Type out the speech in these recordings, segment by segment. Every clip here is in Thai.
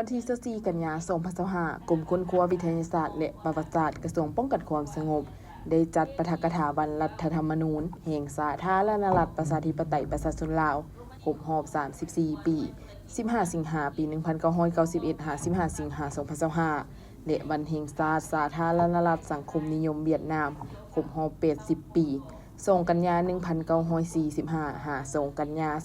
วันที่24กันยายน2025กรมค้นคว้าวิทยาศาสตร์และประวัติศาสตร์กระทรวงป้องกันความสงบได้จัดปาฐกถาวันรัฐธรรมนูญแห่งสาธารณรัฐประชาธิปไตยประชาชนลาวครบรอบ34 ปี15 สิงหาคม ปี 1991 15 สิงหาคม 2025และวันแห่งชาติสาธารณรัฐสังคมนิยมเวียดนามครบรอบ80 ปี2 กันยายน 1945 2 กันยายน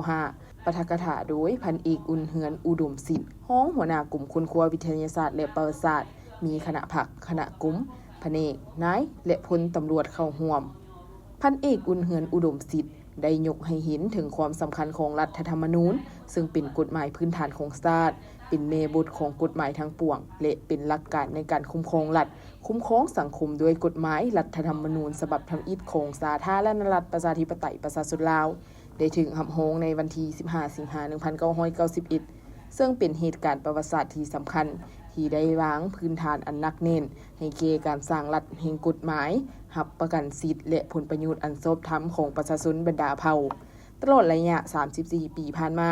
2025ปาฐกถาโดยพันเอกอุ่นเหือนอุดมสิทธิ์ห้องหัวหน้ากลุ่มค้นคว้าวิทยาศาสตร์และประวัติศาสตร์มีคณะผักคณะกลุ่มแผนกนายและพลตำรวจเข้าร่วมพันเอกอุ่นเหือนอุดมสิทธิ์ได้ยกให้เห็นถึงความสำคัญของรัฐธรรมนูญซึ่งเป็นกฎหมายพื้นฐานของชาติเป็นเมบุตรของกฎหมายทั้งปวงและเป็นหลักการในการคุ้มครองรัฐคุ้มครองสังคมด้วยกฎหมายรัฐธรรมนูญฉบับทำอิฐของสาธารณรัฐประชาธิปไตยประชาชนลาวได้ถึงหับโฮงในวันที่15 สิงหาคม 1991ซึ่งเป็นเหตุการณ์ประวัติศาสตร์ที่สำคัญที่ได้วางพื้นฐานอันหนักแน่นให้แก่การสร้างรัฐแห่งกฎหมายรับประกันสิทธิและผลประโยชน์อันชอบธรรมของประชาชนบรรดาเผ่าตลอดระยะ34 ปีผ่านมา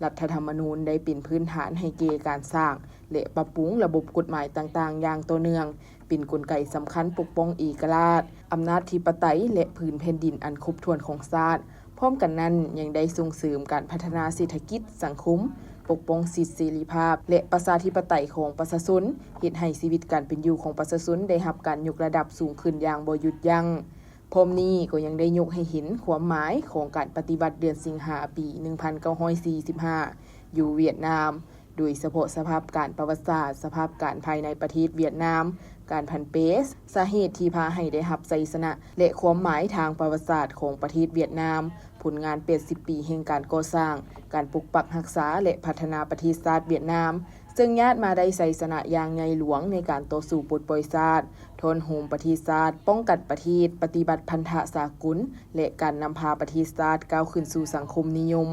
รัฐธรรมนูญได้เป็นพื้นฐานให้แก่การสร้างและปรับปรุงระบบกฎหมายต่างๆอย่างต่อเนื่องเป็นกลไกสำคัญปกป้องเอกราชอำนาจธิปไตยและพื้นแผ่นดินอันครบถ้วนของชาติพร้อมกันนั้นยังได้ส่งเสริมการพัฒนาเศรษฐกิจสังคมปกป้องสิทธิเสรีภาพและประชาธิปไตยของประชาชนเฮ็ดให้ชีวิตการเป็นอยู่ของประชาชนได้รับการยกระดับสูงขึ้นอย่างบ่หยุดยั้งพร้อมนี้ก็ยังได้ยกให้เห็นความหมายของการปฏิวัติเดือนสิงหาปี 1945 อยู่เวียดนามโดยเฉพาะสภาพการประวัติศาสตร์สภาพการภายในประเทศเวียดนามการพันเปสสาเหตุที่พาให้ได้รับชัยชนะและความหมายทางประวัติศาสตร์ของประเทศเวียดนามผลงาน80 ปีแห่งการก่อสร้างการปกปักรักษาและพัฒนาประเทศชาติเวียดนามซึ่งญาติมาได้ชัยชนะอย่างใหญ่หลวงในการต่อสู้ปลดปล่อยชาติทนโหมประเทศชาติป้องกันประเทศปฏิบัติพันธะสากลและการนำพาประเทศชาติก้าวขึ้นสู่สังคมนิยม